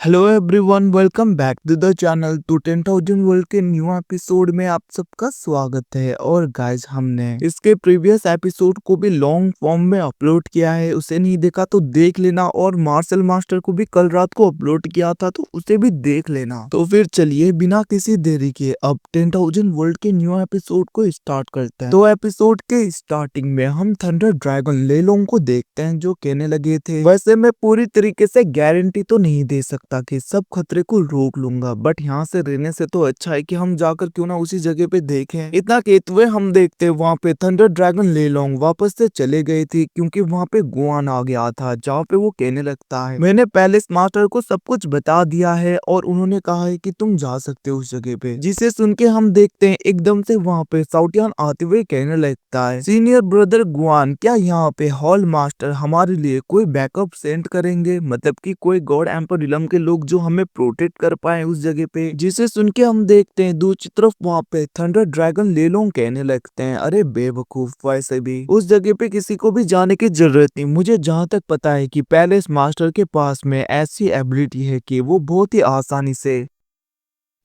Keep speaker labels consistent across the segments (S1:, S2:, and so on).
S1: Hello everyone, welcome back to the channel. तो 10,000 world के new episode में आप सबका स्वागत है। और गाइज, हमने इसके प्रीवियस एपिसोड को भी लॉन्ग फॉर्म में अपलोड किया है, उसे नहीं देखा तो देख लेना। और मार्शल मास्टर को भी कल रात को अपलोड किया था, तो उसे भी देख लेना। तो फिर चलिए बिना किसी देरी के अब 10,000 वर्ल्ड के न्यू एपिसोड को स्टार्ट करते हैं। तो एपिसोड के स्टार्टिंग में हम थंडर ड्रैगन लेलोंग को देखते हैं, जो कहने लगे थे, वैसे मैं पूरी तरीके से गारंटी तो नहीं दे सकता कि सब खतरे को रोक लूंगा, बट यहाँ से रहने से तो अच्छा है कि हम जाकर क्यों ना उसी जगह पे देखें। इतना कहते हुए हम देखते वहाँ पे थंडर ड्रैगन लेलोंग वापस से चले गए थे, क्योंकि वहाँ पे गुआन आ गया था, जहाँ पे वो कहने लगता है, मैंने पैलेस मास्टर को सब कुछ बता दिया है और उन्होंने कहा है कि तुम जा सकते हो उस जगह पे। जिसे सुन के हम देखते हैं एकदम से वहाँ पे साउटियान आते हुए कहने लगता है, सीनियर ब्रदर गुआन, क्या यहाँ पे हॉल मास्टर हमारे लिए कोई बैकअप सेंड करेंगे? मतलब कि कोई गॉड एम्पर रिलम के लोग जो हमें प्रोटेक्ट कर पाए उस जगह पे। जिसे सुन के हम देखते हैं दूसरी तरफ वहाँ पे थंडर ड्रैगन लेलोंग कहने लगते हैं, अरे बेवकूफ, वैसे भी उस जगह पे किसी को भी जाने की जरूरत नहीं। मुझे जहाँ तक पता है कि पैलेस मास्टर के पास में ऐसी एबिलिटी है कि वो बहुत ही आसानी से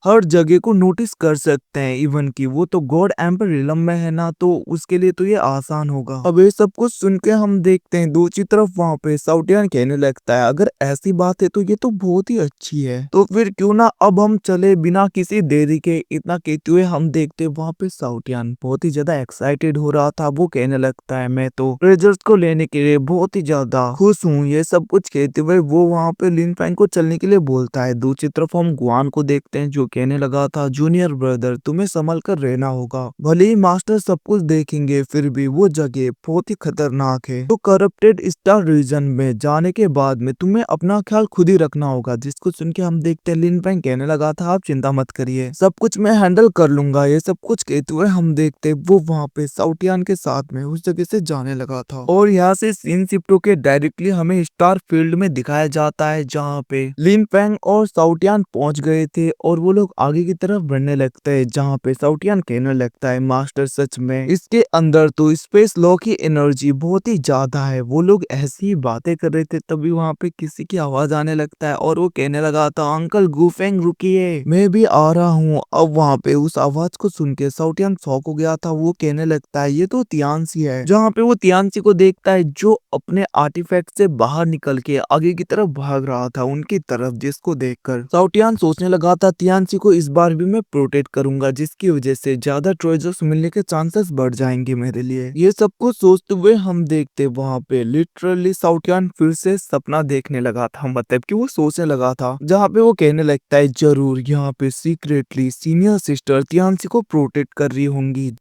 S1: हर जगह को नोटिस कर सकते हैं। इवन कि वो तो गॉड एम्पर रिलम में है ना, तो उसके लिए तो ये आसान होगा। अब ये सब कुछ सुन के हम देखते हैं दूसरी तरफ वहाँ पे साउटियान कहने लगता है, अगर ऐसी बात है तो ये तो बहुत ही अच्छी है, तो फिर क्यों ना अब हम चले बिना किसी देरी के। इतना कहते हुए हम देखते वहाँ पे साउटियान बहुत ही ज्यादा एक्साइटेड हो रहा था। वो कहने लगता है, मैं तो ट्रेजर्स को लेने के लिए बहुत ही ज्यादा खुश हूँ। ये सब कुछ कहते हुए वो वहाँ पे लिन फैंग को चलने के लिए बोलता है। दूसरी तरफ हम गुआन को देखते हैं, जो कहने लगा था, जूनियर ब्रदर तुम्हें संभल कर रहना होगा, भले ही मास्टर सब कुछ देखेंगे फिर भी वो जगह बहुत ही खतरनाक है। तो करप्टेड स्टार रीजन में जाने के बाद में तुम्हें अपना ख्याल खुद ही रखना होगा। जिसको सुन के हम देखते हैं लिन फैंग कहने लगा था, आप चिंता मत करिए, सब कुछ मैं हैंडल कर लूंगा। ये सब कुछ कहते हुए हम देखते वो वहाँ पे साउटियान के साथ में उस जगह से जाने लगा था। और यहाँ से सीन शिफ्ट होके डायरेक्टली हमें स्टार फील्ड में दिखाया जाता है, जहाँ पे लिन फैंग और साउटियान पहुंच गए थे और वो लोग आगे की तरफ बढ़ने लगते हैं, जहाँ पे साउटियान कहने लगता है, मास्टर सच में इसके अंदर तो स्पेस लॉ की एनर्जी बहुत ही ज्यादा है। वो लोग ऐसी ही बातें कर रहे थे, तभी वहाँ पे किसी की आवाज आने लगता है और वो कहने लगा था, अंकल गुफेंग रुकिए, मैं भी आ रहा हूँ। अब वहाँ पे उस आवाज को सुन के साउटियान शॉक हो गया था। वो कहने लगता है, ये तो तियानसी है। जहाँ पे वो तियानसी को देखता है, जो अपने आर्टिफैक्ट से बाहर निकल के आगे की तरफ भाग रहा था उनकी तरफ। जिसको देखकर साउटियान सोचने लगा था, तियानसी को इस बार भी मैं प्रोटेक्ट करूंगा, जिसकी वजह से ज्यादा ट्रेजर्स मिलने के चांसेस बढ़ जाएंगे मेरे लिए। ये सब कुछ सोचते हुए हम देखते वहाँ पे लिटरली साउटियान फिर से सपना देखने लगा था, मतलब कि वो सोचने लगा था, जहाँ पे वो कहने लगता है, जरूर यहाँ पे सीक्रेटली सीनियर सिस्टर तियानसी को प्रोटेक्ट कर रही होंगी,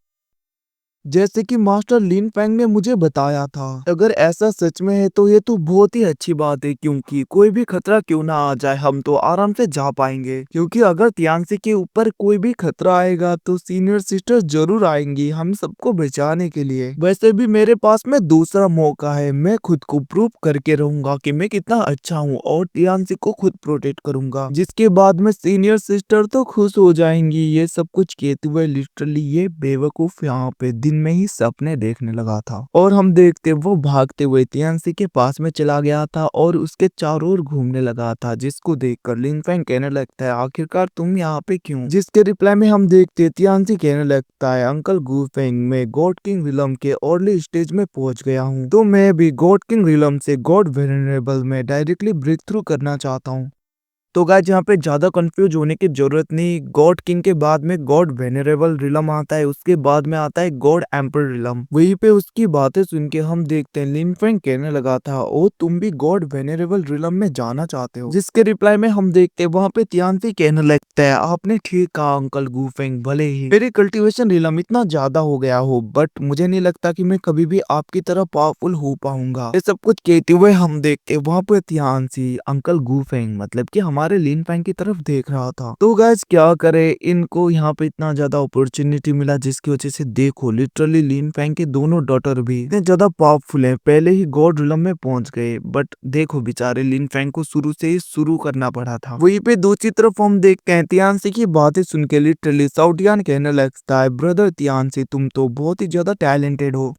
S1: जैसे कि मास्टर लिन फैंग ने मुझे बताया था। अगर ऐसा सच में है तो ये तो बहुत ही अच्छी बात है, क्योंकि कोई भी खतरा क्यों ना आ जाए हम तो आराम से जा पाएंगे। क्योंकि अगर तियानसी के ऊपर कोई भी खतरा आएगा तो सीनियर सिस्टर जरूर आएंगी हम सबको बचाने के लिए। वैसे भी मेरे पास में दूसरा मौका है, मैं खुद को प्रूव करके रहूंगा कि मैं कितना अच्छा हूँ और तियानसी को खुद प्रोटेक्ट करूंगा, जिसके बाद में सीनियर सिस्टर तो खुश हो जाएंगी। ये सब कुछ कहते हुए लिटरली ये बेवकूफ यहाँ पे दिन में ही सपने देखने लगा था। और हम देखते वो भागते हुए तियानसी के पास में चला गया था और उसके चारों ओर घूमने लगा था, जिसको देखकर लिन फैंग कहने लगता है, आखिरकार तुम यहाँ पे क्यों? जिसके रिप्लाई में हम देखते तियानसी कहने लगता है, अंकल गू फेंग, मैं गॉड किंग रिलम के अर्ली स्टेज में पहुंच गया हूँ, तो मैं भी गॉड किंग रिलम से गॉड वेनरेबल में डायरेक्टली ब्रेक थ्रू करना चाहता हूँ। तो गाइस, यहाँ पे ज्यादा कंफ्यूज होने की जरूरत नहीं। गॉड किंग के बाद में गॉड वेनरेबल रिलम आता है, उसके बाद में आता है गॉड एम्पर रिलम। वहीं पे उसकी बातें सुन के हम देखते हैं लिन फैंग कहने लगा था, ओ तुम भी गॉड वेनरेबल रिलम में जाना चाहते हो? जिसके रिप्लाई में हम देखते हैं वहाँ पे तियानसी कहने लगता है, आपने ठीक कहा अंकल गू फेंग, भले ही मेरी कल्टीवेशन रिलम इतना ज्यादा हो गया हो, बट मुझे नहीं लगता कि मैं कभी भी आपकी तरह पावरफुल हो पाऊंगा। ये सब कुछ कहते हुए हम देखते वहाँ पे तियानसी अंकल गू फेंग मतलब कि हमारे लिन फैंग की तरफ देख रहा था। तो गाइस क्या करे, इनको यहाँ पे इतना ज्यादा अपॉर्चुनिटी मिला, जिसकी वजह से देखो लिटरली लिन फैंग के दोनों डॉटर भी इतने ज्यादा पावरफुल हैं, पहले ही गॉड रिलम में पहुंच गए। बट देखो बेचारे लिन फैंग को शुरू से ही शुरू करना पड़ा था। वहीं पे दूसरी तरफ हम देखते हैं तियानसी की बातें सुन के लिटरली साउटियान कहने लगता है, ब्रदर तियानसी तुम तो बहुत ही ज्यादा टैलेंटेड हो,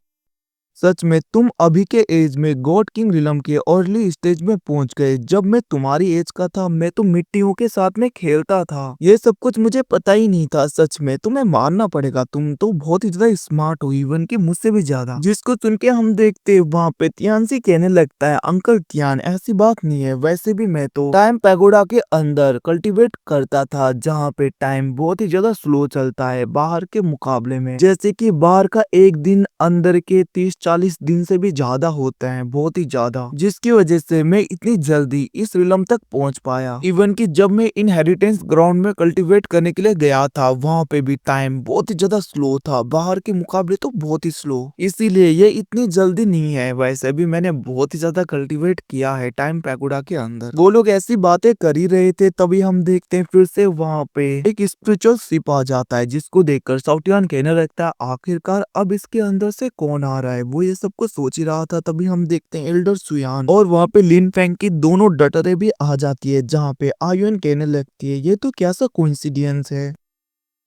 S1: सच में तुम अभी के एज में गॉड किंग रिलम के अर्ली स्टेज में पहुंच गए। जब मैं तुम्हारी एज का था मैं तो मिट्टियों के साथ में खेलता था। ये सब कुछ मुझे पता ही नहीं था। सच में तुम्हें मानना पड़ेगा, तुम तो बहुत ही ज्यादा स्मार्ट हो, इवन कि मुझसे भी ज्यादा। जिसको सुन के हम देखते वहाँ पे तियानसी कहने लगता है, अंकल तियान ऐसी बात नहीं है, वैसे भी मैं तो टाइम पैगोडा के अंदर कल्टीवेट करता था जहाँ पे टाइम बहुत ही ज्यादा स्लो चलता है बाहर के मुकाबले में। जैसे कि बाहर का एक दिन अंदर के 30-40 दिन से भी ज्यादा होता है, बहुत ही ज्यादा, जिसकी वजह से मैं इतनी जल्दी इस रिलम तक पहुंच पाया। इवन कि जब मैं इनहेरिटेंस ग्राउंड में कल्टीवेट करने के लिए गया था वहां पे भी टाइम बहुत ही ज्यादा स्लो था, बाहर के मुकाबले तो बहुत ही स्लो, इसीलिए ये इतनी जल्दी नहीं है। वैसे भी मैंने बहुत ही ज्यादा कल्टीवेट किया है टाइम पैगोडा के अंदर। वो लोग ऐसी बातें कर ही रहे थे तभी हम देखते हैं फिर से वहां पे एक स्पिरिचुअल शिप आ जाता है, जिसको देखकर साउटियान कहने लगता है, आखिरकार अब इसके अंदर से कौन आ रहा है। वो ये सब कुछ सोच ही रहा था तभी हम देखते हैं एल्डर सुयान और वहाँ पे लिन फेंग की दोनों डटरे भी आ जाती है, जहाँ पे आयुन कहने लगती है, ये तो कैसा कोइंसिडेंस है।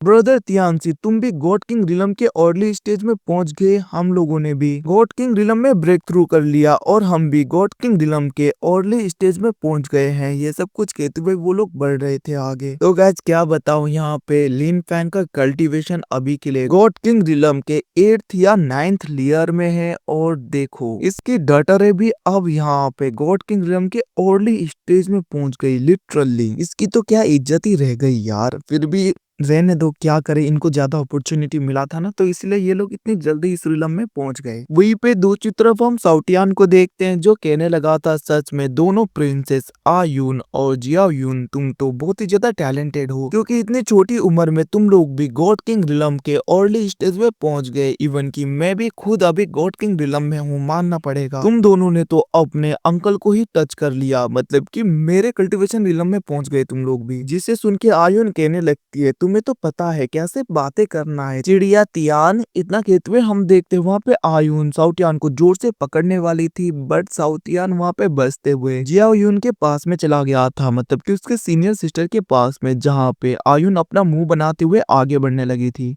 S1: ब्रदर तियानसी, तुम भी गॉड किंग रिलम के अर्ली स्टेज में पहुंच गए। हम लोगों ने भी गॉड किंग रिलम में ब्रेक थ्रू कर लिया और हम भी गॉड किंग रिलम के अर्ली स्टेज में पहुंच गए हैं। ये सब कुछ कहते हुए वो लोग बढ़ रहे थे आगे। तो गाइस क्या बताऊं, यहाँ पे लिन फैन का कल्टीवेशन अभी के लिए गॉड किंग रिलम के 8th या 9th लेयर में है। और देखो इसकी डटरे भी अब यहाँ पे गॉड किंग रिलम के अर्ली स्टेज में पहुंच गई। लिटरली इसकी तो क्या इज्जत ही रह गई यार। फिर भी रहने दो, क्या करे, इनको ज्यादा अपॉर्चुनिटी मिला था ना, तो इसलिए ये लोग इतनी जल्दी इस रिलम में पहुंच गए। वहीं पे दूसरी तरफ हम साउटियान को देखते हैं जो कहने लगा था, सच में दोनों प्रिंसेस आयुन और जियायुन तुम तो बहुत ही ज्यादा टैलेंटेड हो, क्योंकि इतनी छोटी उम्र में तुम लोग भी गॉड किंग रिलम के अर्ली स्टेज में पहुंच गए। इवन की मैं भी खुद अभी गॉड किंग रिलम में हूँ, मानना पड़ेगा। तुम दोनों ने तो अपने अंकल को ही टच कर लिया, मतलब कि मेरे कल्टीवेशन रिलम में पहुंच गए तुम लोग भी। जिसे सुन के आयुन कहने लगती है, तुम्हें तो पता है कैसे बातें करना है चिड़िया तियान। इतना कहते हुए हम देखते वहाँ पे आयुन साउटियान को जोर से पकड़ने वाली थी, बट साउटियान वहाँ पे बचते हुए जियायुन के पास में चला गया था, मतलब कि उसके सीनियर सिस्टर के पास में, जहाँ पे आयुन अपना मुंह बनाते हुए आगे बढ़ने लगी थी।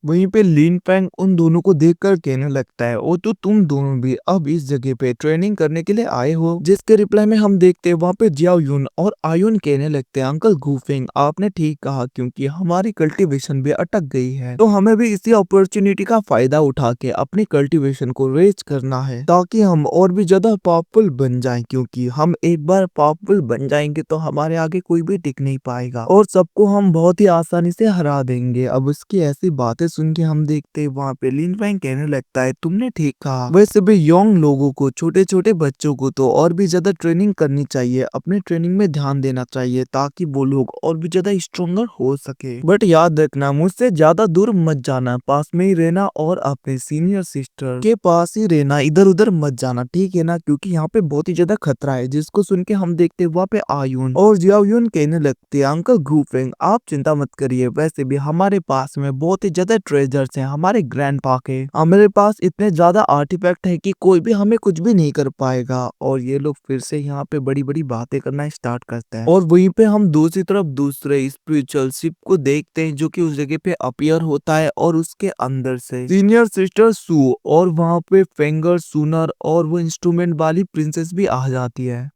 S1: वहीं पे लिन फैंग उन दोनों को देखकर कहने लगता है, ओ तो तुम दोनों भी अब इस जगह पे ट्रेनिंग करने के लिए आए हो। जिसके रिप्लाई में हम देखते हैं वहाँ पे जियाओ यून और आयुन कहने लगते हैं, अंकल गूफिंग आपने ठीक कहा, क्योंकि हमारी कल्टीवेशन भी अटक गई है, तो हमें भी इसी अपॉर्चुनिटी का फायदा उठा के अपनी कल्टीवेशन को रेज करना है, ताकि हम और भी ज्यादा पावरफुल बन जाएं। क्योंकि हम एक बार पावरफुल बन जाएंगे तो हमारे आगे कोई भी टिक नहीं पाएगा और सबको हम बहुत ही आसानी से हरा देंगे। अब उसकी ऐसी बातें सुन के हम देखते हैं वहाँ पे लिन फैंग कहने लगता है, तुमने ठीक कहा, वैसे भी यंग लोगों को, छोटे छोटे बच्चों को तो और भी ज्यादा ट्रेनिंग करनी चाहिए, अपने ट्रेनिंग में ध्यान देना चाहिए, ताकि वो लोग और भी ज्यादा स्ट्रोंगर हो सके। बट याद रखना, मुझसे ज्यादा दूर मत जाना, पास में ही रहना और अपने सीनियर सिस्टर के पास ही रहना, इधर उधर मत जाना, ठीक है ना, क्योंकि यहाँ पे बहुत ही ज्यादा खतरा है। जिसको सुन के हम देखते वहाँ पे आयुन और जियायुन कहने लगते हैं, अंकल गूफिंग आप चिंता मत करिए, वैसे भी हमारे पास में बहुत ही ज्यादा ट्रेजर्स हैं, हमारे ग्रैंडपा के, हमारे पास इतने ज्यादा आर्टिफैक्ट है कि कोई भी हमें कुछ भी नहीं कर पाएगा। और ये लोग फिर से यहाँ पे बड़ी बड़ी बातें करना स्टार्ट करते हैं। और वहीं पे हम दूसरी तरफ दूसरे स्पिरिचुअल शिप को देखते हैं जो कि उस जगह पे अपीयर होता है और उसके अंदर से सीनियर सिस्टर सू और वहाँ पे फेंगर सुनर और वो इंस्ट्रूमेंट वाली प्रिंसेस भी आ जाती है,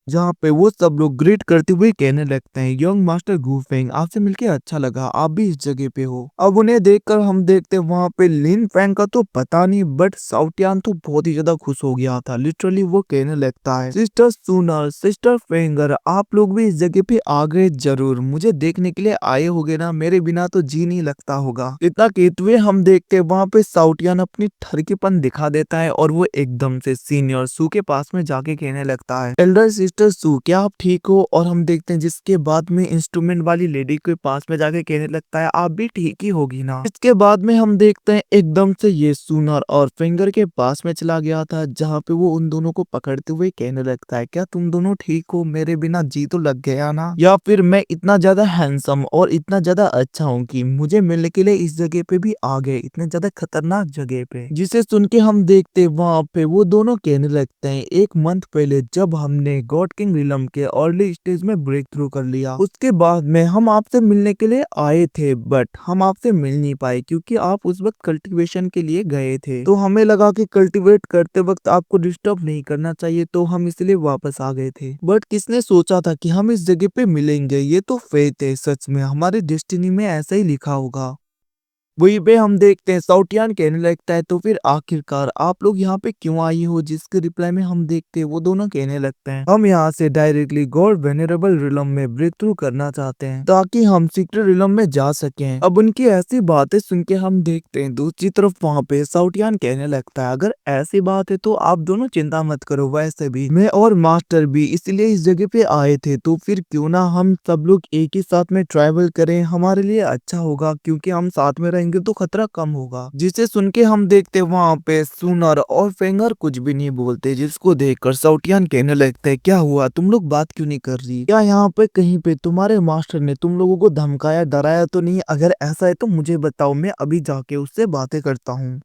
S1: जहाँ पे वो सब लोग ग्रीट करते हुए कहने लगते हैं, यंग मास्टर गूफेंग आपसे मिलके अच्छा लगा, आप भी इस जगह पे हो। अब उन्हें देखकर हम देखते हैं वहाँ पे लिन फैंग का तो पता नहीं, बट साउटियान तो बहुत ही ज्यादा खुश हो गया था। लिटरली वो कहने लगता है, सिस्टर सूनर, सिस्टर फेंगर आप लोग भी इस जगह पे आ गए, जरूर मुझे देखने के लिए आए होगे ना, मेरे बिना तो जी नहीं लगता होगा। इतना कहते हुए हम देखते हैं वहाँ पे साउटियान अपनी ठरकीपन दिखा देता है और वो एकदम से सीनियर सू के पास में जाके कहने लगता है, एल्डर सिस्टर सू क्या आप ठीक हो। और हम देखते हैं जिसके बाद में इंस्ट्रूमेंट वाली लेडी के पास में जाके कहने लगता है, आप भी ठीक ही होगी ना। इसके बाद में हम देखते हैं एकदम से ये सूनर और फिंगर के पास में चला गया था, जहाँ पे वो उन दोनों को पकड़ते हुए कहने लगता है, क्या तुम दोनों ठीक हो, मेरे बिना जी तो लग गया ना, या फिर मैं इतना ज्यादा हैंडसम और इतना ज्यादा अच्छा हूँ कि मुझे मिलने के लिए इस जगह पे भी आ गए, इतने ज्यादा खतरनाक जगह पे। जिसे सुन के हम देखते वहाँ पे वो दोनों कहने लगते हैं, एक मंथ पहले जब हमने गॉड गॉड किंग रिलम के अर्ली स्टेज में ब्रेक थ्रू कर लिया। उसके बाद में हम आपसे मिलने के लिए आए थे, बट हम आपसे मिल नहीं पाए क्योंकि आप उस वक्त कल्टीवेशन के लिए गए थे। तो हमें लगा कि कल्टीवेट करते वक्त आपको डिस्टर्ब नहीं करना चाहिए, तो हम इसलिए वापस आ गए थे। बट किसने सोचा था कि हम इस जगह पे मिलेंगे। ये तो फेट है, सच में हमारे डेस्टिनी में ऐसा ही लिखा होगा। वहीं पे हम देखते हैं साउटियान कहने लगता है, तो फिर आखिरकार आप लोग यहाँ पे क्यों आई हो। जिसके रिप्लाई में हम देखते हैं वो दोनों कहने लगते हैं, हम यहाँ से डायरेक्टली गॉड वेनरेबल रिलम में ब्रेक थ्रू करना चाहते हैं ताकि हम सीक्रेट रिलम में जा सकें। अब उनकी ऐसी बातें सुन के हम देखते हैं दूसरी तरफ वहाँ पे साउटियान कहने लगता है, अगर ऐसी बात है तो आप दोनों चिंता मत करो, वैसे भी मैं और मास्टर भी इसलिए इस जगह पे आए थे, तो फिर क्यों ना हम सब लोग एक ही साथ में ट्रैवल करें, हमारे लिए अच्छा होगा क्योंकि हम साथ में रहेंगे तो खतरा कम होगा। जिसे सुन के हम देखते वहाँ पे सुनर और फेंगर कुछ भी नहीं बोलते, जिसको देखकर साउटियान कहने लगते हैं, क्या हुआ, तुम लोग बात क्यों नहीं कर रही। क्या यहाँ पे कहीं पे तुम्हारे मास्टर ने तुम लोगों को धमकाया डराया तो नहीं। अगर ऐसा है तो मुझे बताओ, मैं अभी जाके उससे बातें करता हूँ।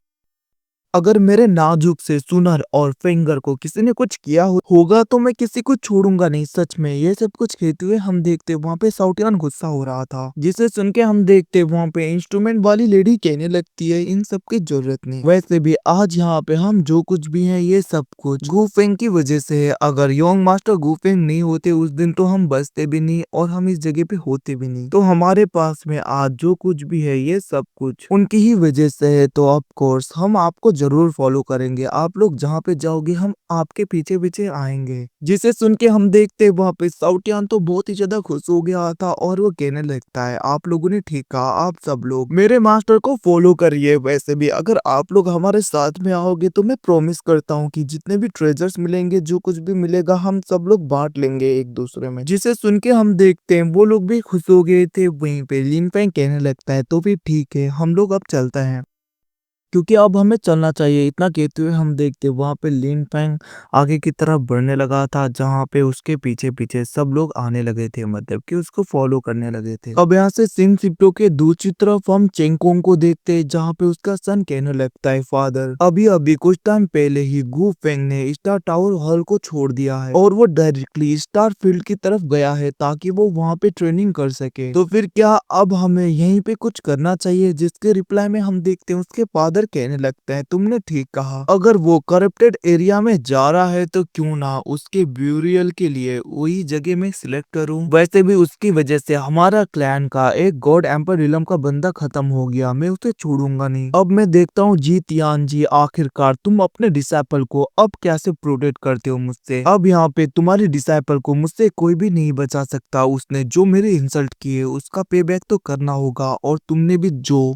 S1: अगर मेरे नाजुक से सुनर और फिंगर को किसी ने कुछ किया होगा तो मैं किसी को छोड़ूंगा नहीं। सच में ये सब कुछ कहते हुए हम देखते वहाँ पे साउटियान गुस्सा हो रहा था, जिसे सुन के हम देखते वहाँ पे इंस्ट्रूमेंट वाली लेडी कहने लगती है, इन सब की जरूरत नहीं। वैसे भी आज यहाँ पे हम जो कुछ भी है ये सब कुछ गूफेंग की वजह से है। अगर योंग मास्टर गूफेंग नहीं होते उस दिन तो हम बचते भी नहीं और हम इस जगह पे होते भी नहीं। तो हमारे पास में आज जो कुछ भी है ये सब कुछ उनकी ही वजह से है। तो ऑफ कोर्स हम आपको जरूर फॉलो करेंगे, आप लोग जहाँ पे जाओगे हम आपके पीछे पीछे आएंगे। जिसे सुन के हम देखते वहाँ पे साउटियान तो बहुत ही ज्यादा खुश हो गया था और वो कहने लगता है, आप लोगों ने ठीक कहा, आप सब लोग मेरे मास्टर को फॉलो करिए। वैसे भी अगर आप लोग हमारे साथ में आओगे तो मैं प्रॉमिस करता हूँ कि जितने भी ट्रेजर्स मिलेंगे, जो कुछ भी मिलेगा, हम सब लोग बांट लेंगे एक दूसरे में। जिसे सुन के हम देखते हैं वो लोग भी खुश हो गए थे। वहीं पे लिन फेंग कहने लगता है, तो फिर ठीक है, हम लोग अब चलते हैं क्योंकि अब हमें चलना चाहिए। इतना कहते हुए हम देखते वहां पे लिन फैंग आगे की तरफ बढ़ने लगा था, जहां पे उसके पीछे पीछे सब लोग आने लगे थे, मतलब कि उसको फॉलो करने लगे थे। अब यहाँ से सिन सिप्टो के दूसरी तरफ हम चेंगकोंग को देखते हैं, जहाँ पे उसका सन कहने लगता है, फादर अभी अभी कुछ टाइम पहले ही गू फेंग ने स्टार टावर हॉल को छोड़ दिया है और वो डायरेक्टली स्टार फील्ड की तरफ गया है ताकि वो वहाँ पे ट्रेनिंग कर सके। तो फिर क्या अब हमें यहीं पे कुछ करना चाहिए। जिसके रिप्लाई में हम देखते हैं उसके फादर कहने लगता है, तुमने ठीक कहा, अगर वो करप्टेड एरिया में जा रहा है तो क्यों ना उसके ब्यूरियल के लिए वही जगह में सिलेक्ट करूं। वैसे भी उसकी वजह से हमारा क्लैन का एक गॉड एम्पर रिलम का बंदा खत्म हो गया, मैं उसे छोड़ूंगा नहीं। अब मैं देखता हूँ जी तियान जी, आखिरकार तुम अपने डिसाइपल को अब कैसे प्रोटेक्ट करते हो मुझसे। अब यहाँ पे तुम्हारे डिसाइपल को मुझसे कोई भी नहीं बचा सकता। उसने जो मेरे इंसल्ट किए उसका पे बैक तो करना होगा, और तुमने भी जो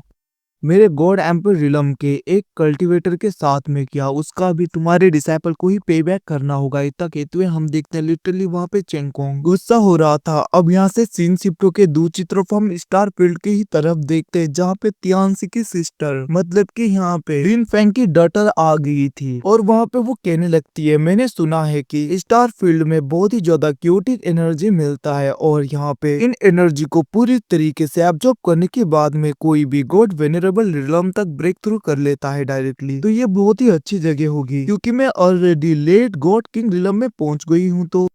S1: मेरे गॉड एम्पर रिलम के एक कल्टीवेटर के साथ में किया उसका भी तुम्हारे डिसाइपल को ही पे बैक करना होगा। इतना कहते हुए हम देखते हैं लिटरली वहाँ पे चेंगकोंग गुस्सा हो रहा था। अब यहाँ से सीन सिप्टो के दूसरी तरफ हम स्टार फील्ड की ही तरफ देखते हैं, जहाँ पे तियानसी की सिस्टर मतलब कि यहाँ पे लिन फेंग की डॉटर आ गई थी और वहाँ पे वो कहने लगती है, मैंने सुना है कि स्टार फील्ड में बहुत ही ज्यादा क्यूटिक एनर्जी मिलता है और यहाँ पे इन एनर्जी को पूरी तरीके से एब्जॉर्ब करने के बाद में कोई भी गॉड वेनरेबल रिलम तक ब्रेक थ्रू कर लेता है डायरेक्टली। तो ये बहुत ही अच्छी जगह होगी क्योंकि मैं already let God king realm में पहुंच गई हूँ, तो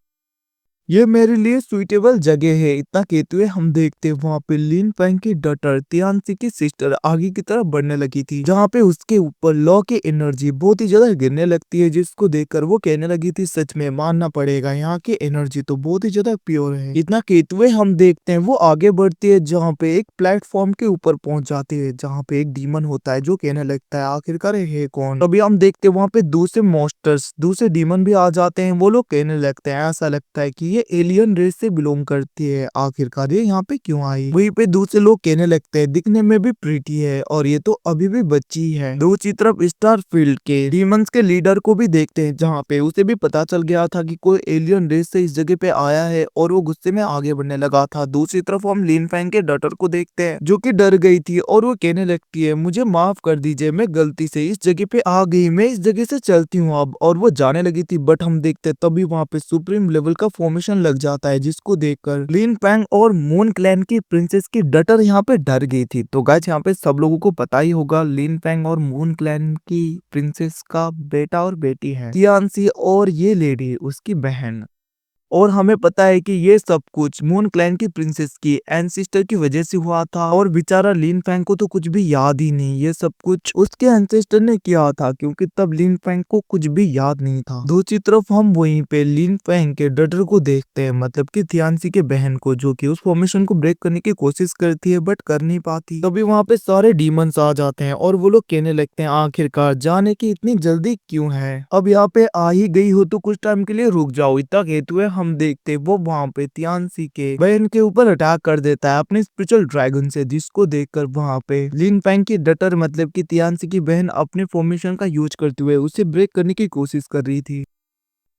S1: ये मेरे लिए सुइटेबल जगह है। इतना कहते हुए हम देखते वहाँ पे लिन फेंग की डॉटर तियानसी की सिस्टर आगे की तरफ बढ़ने लगी थी, जहाँ पे उसके ऊपर लॉ की एनर्जी बहुत ही ज्यादा गिरने लगती है, जिसको देखकर वो कहने लगी थी, सच में मानना पड़ेगा, यहाँ की एनर्जी तो बहुत ही ज्यादा प्योर है। इतना कहते हुए हम देखते हैं वो आगे बढ़ती है, जहाँ पे एक प्लेटफॉर्म के ऊपर पहुंच जाती है, जहाँ पे एक डीमन होता है जो कहने लगता है, आखिरकार है कौन। तभी हम देखते हैं वहाँ पे दूसरे मॉन्स्टर्स दूसरे डीमन भी आ जाते हैं। वो लोग कहने लगते हैं, ऐसा लगता है कि ये एलियन रेस से बिलोंग करती है, आखिरकार ये यहाँ पे क्यों आई। वहीं पे दूसरे लोग कहने लगते हैं, दिखने में भी प्रीटी है और ये तो अभी भी बच्ची ही है। दूसरी तरफ स्टार फील्ड के डीमंस के लीडर को भी देखते हैं, जहाँ पे उसे भी पता चल गया था कि कोई एलियन रेस से इस जगह पे आया है और वो गुस्से में आगे बढ़ने लगा था। दूसरी तरफ हम लिन फैंग के डॉटर को देखते हैं, जो कि डर गई थी और वो कहने लगती है, मुझे माफ कर दीजिए, मैं गलती से इस जगह पे आ गई, मैं इस जगह से चलती हूँ अब। और वो जाने लगी थी, बट हम देखते तभी वहाँ पे सुप्रीम लेवल का फॉर्मेशन लग जाता है, जिसको देखकर लिन फैंग और मून क्लैन की प्रिंसेस की डॉटर यहाँ पे डर गई थी। तो गाइस यहाँ पे सब लोगों को पता ही होगा, लिन फैंग और मून क्लैन की प्रिंसेस का बेटा और बेटी है तियानसी, और ये लेडी उसकी बहन। और हमें पता है कि ये सब कुछ मून क्लैन की प्रिंसेस की एंसेस्टर की वजह से हुआ था। और बेचारा लिन फैंग को तो कुछ भी याद ही नहीं, ये सब कुछ उसके एंसेस्टर ने किया था, क्योंकि तब लिन फैंग को कुछ भी याद नहीं था। दूसरी तरफ हम वहीं पे लिन फैंग के डटर को देखते हैं, मतलब कि थियानसी के बहन को, जो कि उस फॉर्मेशन को ब्रेक करने की कोशिश करती है बट कर नहीं पाती। तभी वहाँ पे सारे डीमंस आ जाते हैं और वो लोग कहने लगते हैं आखिरकार जाने की इतनी जल्दी क्यों है, अब यहाँ पे आ ही गई हो तो कुछ टाइम के लिए रुक जाओ। इतना कहते हुए हम देखते वो वहाँ पे थियानसी के बहन के ऊपर अटैक कर देता है अपने स्पिरिचुअल ड्रैगन से, जिसको देखकर वहाँ पे लिन फैंग की डटर मतलब कि थियानसी की बहन अपने फॉर्मेशन का यूज करते हुए उसे ब्रेक करने की कोशिश कर रही थी।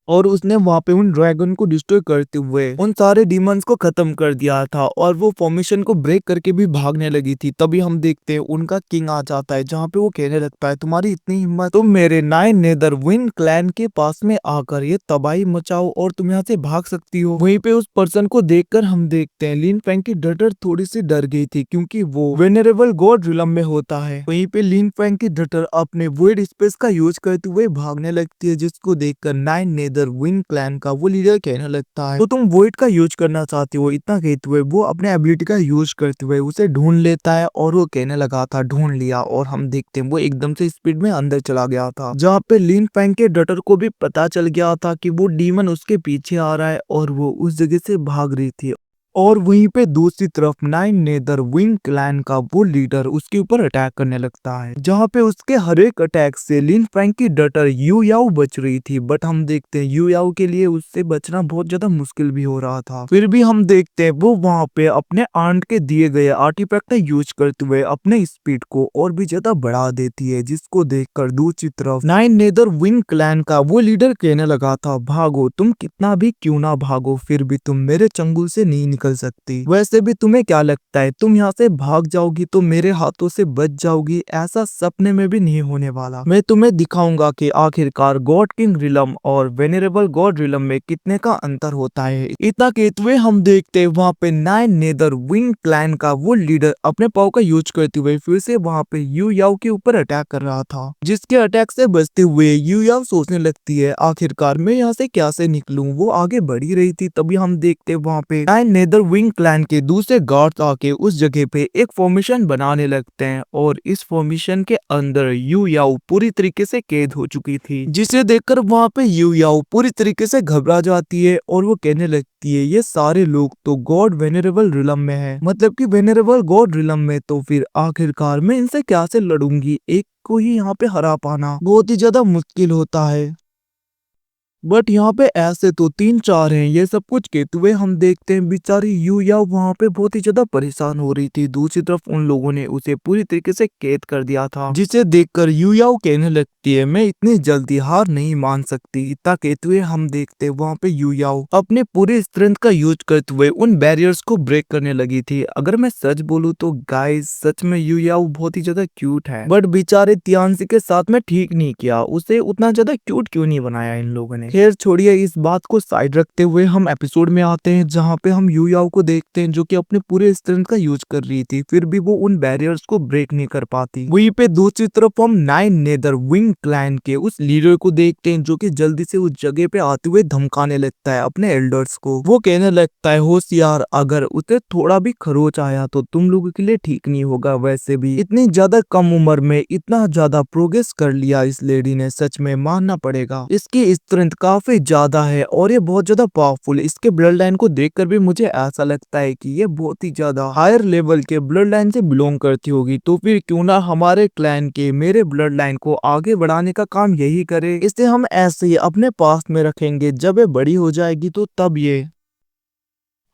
S1: और उसने वहां पे उन ड्रैगन को डिस्ट्रॉय करते हुए उन सारे डीमंस को खत्म कर दिया था और वो फॉर्मेशन को ब्रेक करके भी भागने लगी थी। तभी हम देखते हैं उनका किंग आ जाता है, जहाँ पे वो कहने लगता है तुम्हारी इतनी हिम्मत, तुम मेरे नाइन नेदर विन क्लैन के पास में आकर ये तबाही मचाओ और तुम यहाँ से भाग सकती हो। वहीं पे उस पर्सन को देखकर हम देखते हैं लिन फैंग की डटर थोड़ी सी डर गई थी, क्योंकि वो वेनरेबल गॉड रिलम में होता है। वहीं पे लिन फैंग की डटर अपने वॉइड स्पेस का यूज करते हुए भागने लगती है, जिसको देखकर नाइन नेदर विंग क्लैन का वो लीडर कहने लगता है तो तुम वॉइड का यूज करना चाहती हो। इतना कहते हुए वो अपने एबिलिटी का यूज करते हुए उसे ढूंढ लेता है और वो कहने लगा था ढूंढ लिया, और हम देखते हैं वो एकदम से स्पीड में अंदर चला गया था, जहाँ पे लिन फैंग के डटर को भी पता चल गया था कि वो डीमन उसके पीछे आ रहा है और वो उस जगह से भाग रही थी। और वहीं पे दूसरी तरफ नाइन नेदर विंग क्लैन का वो लीडर उसके ऊपर अटैक करने लगता है, जहाँ पे उसके हर एक अटैक से लिन फैंग की डटर यू याओ बच रही थी। बट हम देखते हैं यू याओ के लिए उससे बचना बहुत ज्यादा मुश्किल भी हो रहा था। फिर भी हम देखते हैं वो वहाँ पे अपने आंट के दिए गए आर्टिफैक्ट का यूज करते हुए अपने स्पीड को और भी ज्यादा बढ़ा देती है, जिसको देखकर दूसरी तरफ नाइन नेदर विंग क्लैन का वो लीडर कहने लगा था भागो, तुम कितना भी क्यों ना भागो फिर भी तुम मेरे चंगुल से नहीं निकल सकती। वैसे भी तुम्हें क्या लगता है तुम यहाँ से भाग जाओगी तो मेरे हाथों से बच जाओगी, ऐसा सपने में भी नहीं होने वाला। मैं तुम्हें दिखाऊंगा कि आखिरकार गॉड किंग रिलम और वेनरेबल गॉड रिलम में कितने का अंतर होता है। इतना कहते हुए हम देखते हैं वहाँ पे नाइन नेदर विंग क्लैन का वो लीडर अपने पाव का यूज करते हुए फिर से वहाँ पे यू याओ के ऊपर अटैक कर रहा था, जिसके अटैक से बचते हुए यू याओ सोचने लगती है आखिरकार मैं यहाँ से कैसे निकलूं। वो आगे बढ़ ही रही थी, तभी हम देखते वहाँ पे नाइन नेदर विंग क्लैन के दूसरे गार्ड्स आके उस जगह पे एक फॉर्मेशन बनाने लगते हैं और इस फॉर्मेशन के अंदर यू याओ पूरी तरीके से कैद हो चुकी थी, जिसे देखकर वहाँ पे यू याओ पूरी तरीके से घबरा जाती है और वो कहने लगती है ये सारे लोग तो गॉड वेनरेबल रिलम में है, मतलब कि वेनरेबल गॉड रिलम में, तो फिर आखिरकार मैं इनसे कैसे लड़ूंगी, एक को ही यहाँ पे हरा पाना बहुत ही ज्यादा मुश्किल होता है। बट यहाँ पे ऐसे तो तीन चार हैं। ये सब कुछ कहते हुए हम देखते हैं बेचारी यू याओ वहाँ पे बहुत ही ज्यादा परेशान हो रही थी। दूसरी तरफ उन लोगों ने उसे पूरी तरीके से कैद कर दिया था, जिसे देखकर यू याओ कहने लगती है मैं इतनी जल्दी हार नहीं मान सकती। इतना कहते हुए हम देखते हैं वहाँ पे यू याओ अपने पूरे स्ट्रेंथ का यूज करते हुए उन बैरियर्स को ब्रेक करने लगी थी। अगर मैं सच बोलूँ तो गाइस सच में यू याओ बहुत ही ज्यादा क्यूट है, बट बेचारे तियानसी के साथ में ठीक नहीं किया, उसे उतना ज्यादा क्यूट क्यों नहीं बनाया इन लोगों ने। खैर छोड़िए, इस बात को साइड रखते हुए हम एपिसोड में आते हैं जहाँ पे हम यू याओ को देखते हैं जो कि अपने पूरे स्ट्रेंथ का यूज कर रही थी, फिर भी वो उन बैरियर्स को ब्रेक नहीं कर पाती। वहीं पे दूसरी तरफ हम नाइन नेदर विंग क्लैन के उस लीडर को देखते हैं जो कि जल्दी से उस जगह पे आते हुए धमकाने लगता है अपने एल्डर्स को। वो कहने लगता है होशियार, अगर उसे थोड़ा भी खरोच आया तो तुम लोगों के लिए ठीक नहीं होगा। वैसे भी इतनी ज्यादा कम उम्र में इतना ज्यादा प्रोग्रेस कर लिया इस लेडी ने, सच में मानना पड़ेगा। इसकी स्ट्रेंथ काफी ज्यादा है और ये बहुत ज्यादा पावरफुल। इसके ब्लड लाइन को देखकर भी मुझे ऐसा लगता है कि ये बहुत ही ज्यादा हायर लेवल के ब्लड लाइन से बिलोंग करती होगी, तो फिर क्यों ना हमारे क्लैन के मेरे ब्लड लाइन को आगे बढ़ाने का काम यही करे। इसे हम ऐसे ही अपने पास में रखेंगे, जब ये बड़ी हो जाएगी तो तब ये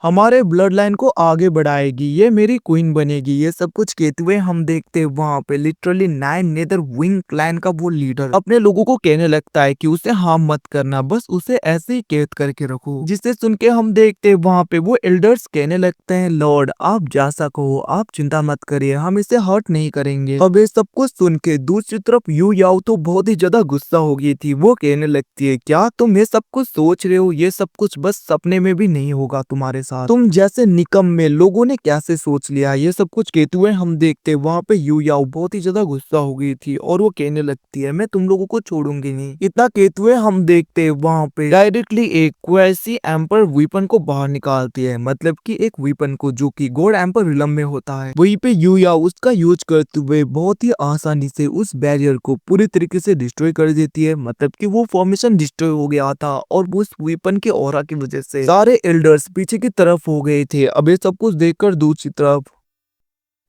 S1: हमारे ब्लड लाइन को आगे बढ़ाएगी, ये मेरी क्वीन बनेगी। ये सब कुछ कहते हुए हम देखते हैं वहाँ पे literally nine nether wing clan का वो लीडर अपने लोगों को कहने लगता है कि उसे हार्म मत करना, बस उसे ऐसे ही कैद करके रखो। जिसे सुन के हम देखते हैं वहाँ पे वो एल्डर्स कहने लगते हैं लॉर्ड आप जैसा कहो, आप चिंता मत करिए, हम इसे हर्ट नहीं करेंगे। अब ये सब कुछ सुन के दूसरी तरफ यू याओ तो बहुत ही ज्यादा गुस्सा हो गई थी। वो कहने लगती है क्या तुम ये सब कुछ सोच रहे हो, ये सब कुछ बस सपने में भी नहीं होगा तुम्हारे साथ। तुम जैसे निकम्मे लोगों ने कैसे सोच लिया, ये सब कुछ कहते हुए हम देखते वहाँ पे यू याओ बहुत ही ज्यादा गुस्सा हो गई थी और वो कहने लगती है मैं तुम लोगों को छोड़ूंगी नहीं। इतना कहते हुए हम देखते वहाँ पे डायरेक्टली एक क्वेसी एम्पर वीपन को बाहर निकालती है, मतलब कि एक वीपन को जो कि गॉड एम्पर रिलम में होता है। वहीं पे यू याओ उसका यूज करते हुए बहुत ही आसानी से उस बैरियर को पूरी तरीके से डिस्ट्रॉय कर देती है, मतलब कि वो फॉर्मेशन डिस्ट्रॉय हो गया था और उस वीपन के ऑरा की वजह से सारे एल्डर्स पीछे की तरफ हो गए थे। अब ये सब कुछ देखकर दूसरी तरफ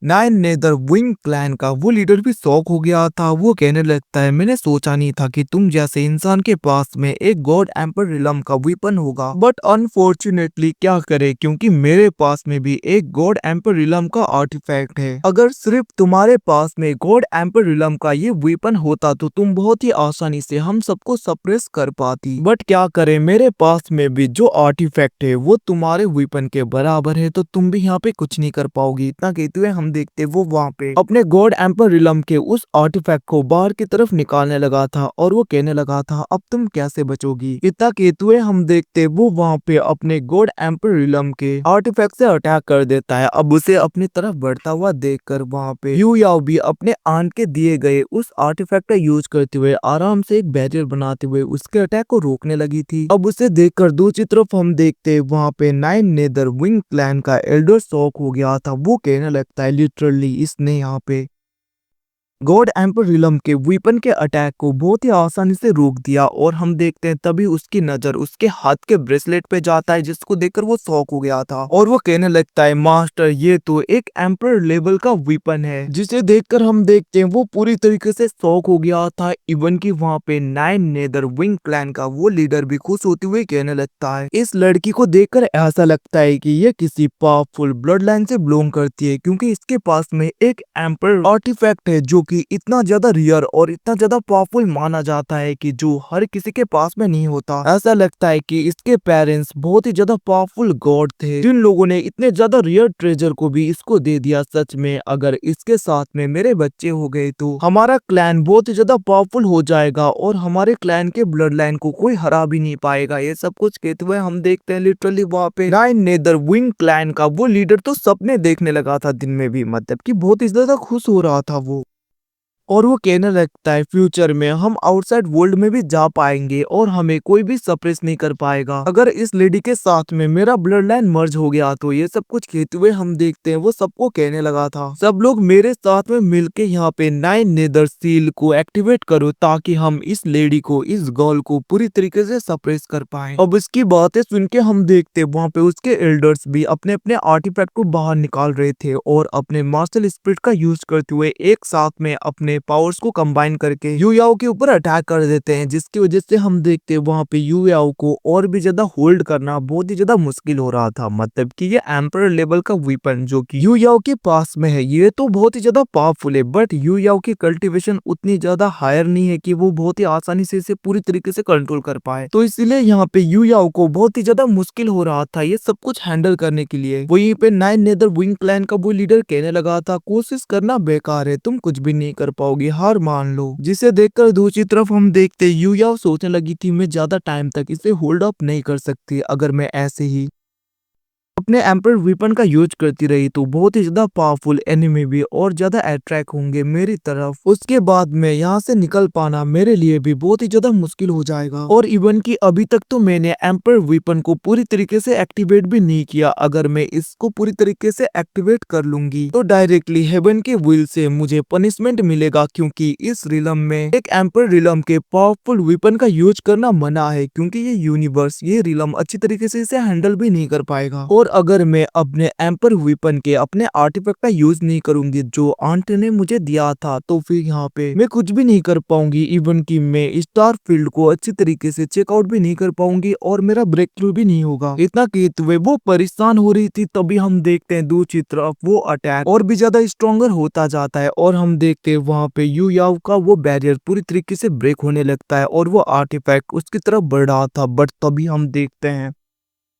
S1: नाइन नेदर विंग क्लैन का वो लीडर भी शॉक हो गया था। वो कहने लगता है मैंने सोचा नहीं था कि तुम जैसे इंसान के पास में एक गॉड एम्पर रिलम का वेपन होगा, बट अनफॉर्चुनेटली क्या करे क्योंकि मेरे पास में भी एक गॉड एम्पर रिलम का आर्टिफैक्ट है। अगर सिर्फ तुम्हारे पास में गॉड एम्पर रिलम का ये वेपन होता तो तुम बहुत ही आसानी से हम सबको सप्रेस कर पाती, बट क्या करे मेरे पास में भी जो आर्टिफैक्ट है वो तुम्हारे वेपन के बराबर है, तो तुम भी यहाँ पे कुछ नहीं कर पाओगी। इतना कहते हुए हम देखते वो वहाँ पे अपने गॉड एम्पर रिलम के उस आर्टिफैक्ट को बाहर की तरफ निकालने लगा था और वो कहने लगा था अब तुम कैसे बचोगी। इतना कहते हुए हम देखते वो वहाँ पे अपने गॉड एम्पर रिलम के आर्टिफैक्ट से अटैक कर देता है। अब उसे अपनी तरफ बढ़ता हुआ देखकर वहाँ पे यू याओ भी अपने आंट के दिए गए उस आर्टिफैक्ट का यूज करते हुए आराम से एक बैरियर बनाते हुए उसके अटैक को रोकने लगी थी। अब उसे देखकर दूसरी तरफ हम देखते वहाँ पे नाइन नेदर विंग क्लैन का एल्डर शॉक हो गया था। वो कहने लगता है लिटरली इसने यहाँ पे गॉड एम्पर रिलम के वेपन के अटैक को बहुत ही आसानी से रोक दिया और हम देखते हैं तभी उसकी नजर उसके हाथ के ब्रेसलेट पे जाता है, जिसको देखकर वो शॉक हो गया था और वो कहने लगता है मास्टर ये तो एक एम्पर लेवल का वेपन है। जिसे देखकर हम देखते हैं वो पूरी तरीके से शॉक हो गया था। इवन की वहाँ पे नाइन नेदर विंग क्लैन का वो लीडर भी खुश होते हुए कहने लगता है इस लड़की को देखकर ऐसा लगता है कि ये किसी पावरफुल ब्लड लाइन से बिलोंग करती है, क्योंकि इसके पास में एक एम्पर आर्टिफैक्ट है जो कि इतना ज्यादा रियर और इतना ज्यादा पावरफुल माना जाता है कि जो हर किसी के पास में नहीं होता। ऐसा लगता है कि इसके पेरेंट्स बहुत ही ज्यादा पावरफुल गॉड थे जिन लोगों ने इतने ज्यादा रियर ट्रेजर को भी इसको दे दिया। सच में अगर इसके साथ में मेरे बच्चे हो गए तो हमारा क्लैन बहुत ही ज्यादा पावरफुल हो जाएगा और हमारे क्लैन के ब्लड लाइन को कोई हरा भी नहीं पाएगा। ये सब कुछ कहते हुए हम देखते हैं लिटरली वहाँ पे नाइन नेदर विंग क्लैन का वो लीडर तो सपने देखने लगा था दिन में भी, मतलब कि बहुत ही ज्यादा खुश हो रहा था वो। और वो कहने लगता है फ्यूचर में हम आउटसाइड वर्ल्ड में भी जा पाएंगे और हमें कोई भी सप्रेस नहीं कर पाएगा अगर इस लेडी के साथ में मेरा ब्लड लाइन मर्ज हो गया तो। ये सब कुछ कहते हुए हम देखते हैं वो सबको कहने लगा था सब लोग मेरे साथ में मिलके यहाँ पे नाइन नेदर सील को एक्टिवेट करो ताकि हम इस लेडी को इस गर्ल को पूरी तरीके से सप्रेस कर पाए। अब इसकी बातें सुन के हम देखते वहाँ पे उसके एल्डर्स भी अपने अपने आर्टिफैक्ट को बाहर निकाल रहे थे और अपने मार्शल स्पिरिट का यूज करते हुए एक साथ में अपने पावर्स को कंबाइन करके यू याओ के ऊपर अटैक कर देते हैं, जिसकी वजह से हम देखते हैं वहाँ पे यू याओ को और भी ज्यादा होल्ड करना बहुत ही ज्यादा मुश्किल हो रहा था। मतलब कि ये एम्पर लेवल का वेपन जो कि यू याओ के पास में है ये तो बहुत ही ज्यादा पावरफुल है, बट यू याओ की कल्टीवेशन उतनी ज्यादा हायर नहीं है कि वो बहुत ही आसानी से इसे पूरी तरीके से कंट्रोल कर पाए। तो इसीलिए यहाँ पे यू याओ को बहुत ही ज्यादा मुश्किल हो रहा था ये सब कुछ हैंडल करने के लिए। वहीं पे नाइन नेदर विंग क्लैन का वो लीडर कहने लगा था कोशिश करना बेकार है, तुम कुछ भी नहीं कर पाओगे, हार मान लो। जिसे देखकर दूसरी तरफ हम देखते यू याओ सोचने लगी थी मैं ज्यादा टाइम तक इसे होल्ड अप नहीं कर सकती, अगर मैं ऐसे ही अपने एम्पर वेपन का यूज करती रही तो बहुत ही ज्यादा पावरफुल एनिमी भी और ज्यादा अट्रैक्ट होंगे मेरी तरफ। उसके बाद में यहाँ से निकल पाना मेरे लिए भी बहुत ही ज्यादा मुश्किल हो जाएगा। और इवन कि अभी तक तो मैंने एम्पर वेपन को पूरी तरीके से एक्टिवेट भी नहीं किया, अगर मैं इसको पूरी तरीके से एक्टिवेट कर लूंगी तो डायरेक्टली हेवन के विल से मुझे पनिशमेंट मिलेगा, क्योंकि इस रिलम में एक एम्पर रिलम के पावरफुल वेपन का यूज करना मना है, क्योंकि ये यूनिवर्स ये रिलम अच्छी तरीके से इसे हैंडल भी नहीं कर पाएगा। और अगर मैं अपने एम्पर वेपन के अपने आर्टिफैक्ट का यूज नहीं करूंगी जो आंट ने मुझे दिया था तो फिर यहाँ पे मैं कुछ भी नहीं कर पाऊंगी। इवन कि मैं स्टार फील्ड को अच्छी तरीके से चेकआउट भी नहीं कर पाऊंगी और मेरा ब्रेक थ्रू भी नहीं होगा। इतना कहते हुए वो परेशान हो रही थी, तभी हम देखते हैं दूसरी तरफ वो अटैक और भी ज्यादा स्ट्रॉन्गर होता जाता है और हम देखते हैं वहाँ पे यू याओ का वो बैरियर पूरी तरीके से ब्रेक होने लगता है और वो आर्टिफैक्ट उसकी तरफ बढ़ रहा था। बट तभी हम देखते हैं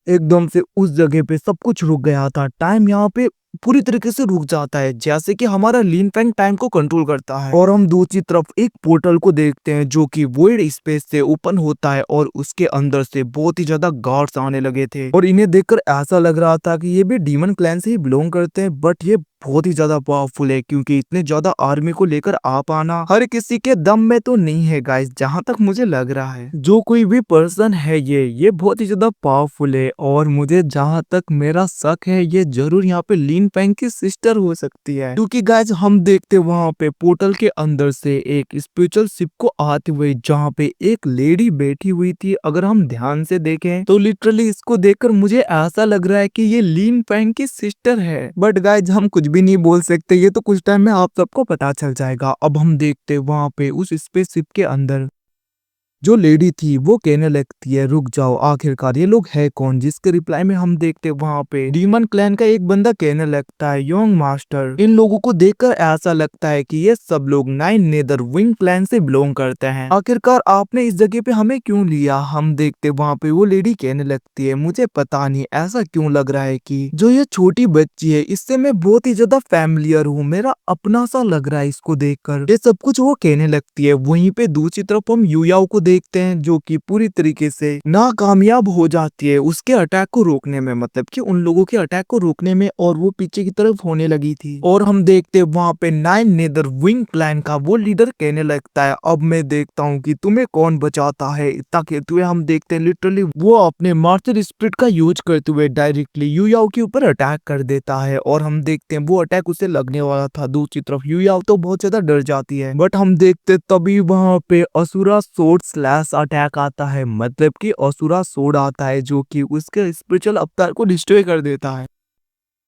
S1: एकदम से उस जगह पे सब कुछ रुक गया था। टाइम यहाँ पे पूरी तरीके से रुक जाता है, जैसे कि हमारा लीन फैंग टाइम को कंट्रोल करता है। और हम दूसरी तरफ एक पोर्टल को देखते हैं जो कि वॉइड स्पेस से ओपन होता है और उसके अंदर से बहुत ही ज्यादा गार्ड्स आने लगे थे और इन्हें देखकर ऐसा लग रहा था कि ये भी डीमन क्लैन से ही बिलोंग करते हैं, बट ये बहुत ही ज्यादा पावरफुल है क्योंकि इतने ज्यादा आर्मी को लेकर आ पाना हर किसी के दम में तो नहीं है गाइस। जहां तक मुझे लग रहा है जो कोई भी पर्सन है ये बहुत ही ज्यादा पावरफुल है और मुझे जहां तक मेरा शक है ये जरूर यहाँ पे लीन फैंग की सिस्टर हो सकती है, क्योंकि गाइस हम देखते वहां पे पोर्टल के अंदर से एक स्पिरिचुअल शिप को आते हुए जहाँ पे एक लेडी बैठी हुई थी। अगर हम ध्यान से देखें तो लिटरली इसको देखकर मुझे ऐसा लग रहा है कि ये लीन फैंग की सिस्टर है, बट गाइस हम कुछ भी नहीं बोल सकते, ये तो कुछ टाइम में आप सबको पता चल जाएगा। अब हम देखते वहां पे उस स्पेसशिप के अंदर जो लेडी थी वो कहने लगती है रुक जाओ, आखिरकार ये लोग है कौन, जिसके रिप्लाई में हम देखते वहां पे डीमन क्लैन का एक बंदा कहने लगता है योंग मास्टर। इन लोगों को देखकर ऐसा लगता है कि ये सब लोग नाइन नेदर विंग क्लैन से बिलोंग करते हैं। आखिरकार आपने इस जगह पे हमें क्यों लिया। हम देखते वहां पे वो लेडी कहने लगती है मुझे पता नहीं ऐसा क्यों लग रहा है कि जो ये छोटी बच्ची है इससे मैं बहुत ही ज्यादा फैमिलियर हूँ, मेरा अपना सा लग रहा है इसको देखकर, ये सब कुछ वो कहने लगती है। वहीं पे दूसरी तरफ हम यूयाओ को देखते हैं जो कि पूरी तरीके से नाकामयाब हो जाती है उसके अटैक को रोकने में, मतलब कि उन लोगों के अटैक को रोकने में, और वो पीछे की तरफ होने लगी थी। और हम देखते वहां पे नाइन नेदर विंग क्लैन का वो लीडर कहने लगता है अब मैं देखता हूँ कि तुम्हें कौन बचाता है। इतना कहते हुए हम देखते हैं लिटरली वो अपने मार्शल स्पिरिट का यूज करते हुए डायरेक्टली यूयाओ के ऊपर अटैक कर देता है और हम देखते हैं वो अटैक उसे लगने वाला था। दूसरी तरफ यूयाओ तो बहुत ज्यादा डर जाती है, बट हम देखते तभी वहां पे असुरा सोर्ड स्लैश अटैक आता है, मतलब कि असुरा सोर्ड आता है जो कि उसके स्पिरिचुअल अवतार को डिस्ट्रॉय कर देता है।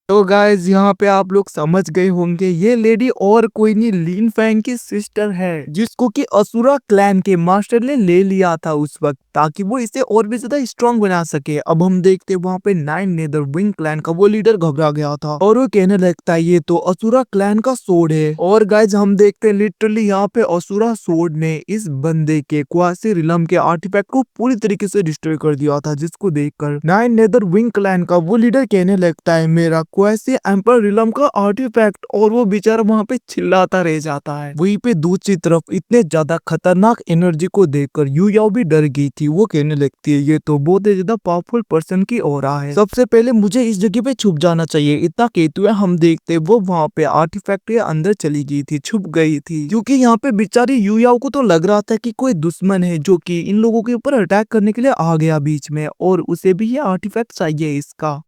S1: तो गाइज यहाँ पे आप लोग समझ गए होंगे ये लेडी और कोई नहीं लीन फैंग की सिस्टर है जिसको कि असुरा क्लैन के मास्टर ने ले लिया था उस वक्त ताकि वो इसे और भी ज्यादा स्ट्रॉन्ग बना सके। अब हम देखते वहां पे नाइन नेदर विंग क्लैन का वो लीडर घबरा गया था और वो कहने लगता है ये तो असुरा क्लैन का सोर्ड है। और गाइज हम देखते हैं लिटरली यहाँ पे असुरा सोर्ड ने इस बंदे के क्वासी रिलम के आर्टिफैक्ट को पूरी तरीके से डिस्ट्रॉय कर दिया था, जिसको देखकर नाइन नेदर विंग क्लैन का वो लीडर कहने लगता है मेरा क्वासी एम्पर रिलम का आर्टिफैक्ट, और वो बेचारा वहां पे चिल्लाता रह जाता है। वहीं पे दूसरी तरफ इतने ज्यादा खतरनाक एनर्जी को देखकर यूयाओ भी डर गई थी। वो कहने लगती है ये तो बहुत ही ज्यादा पावरफुल पर्सन की ऑरा है, सबसे पहले मुझे इस जगह पे छुप जाना चाहिए। इतना कहते हुए हम देखते वो वहां पे आर्टिफैक्ट के अंदर चली गई थी, छुप गई थी, क्योंकि यहाँ पे बेचारी यूयाओ को तो लग रहा था कि कोई दुश्मन है जो कि इन लोगों के ऊपर अटैक करने के लिए आ गया बीच में और उसे भी ये आर्टिफैक्ट चाहिए इसका।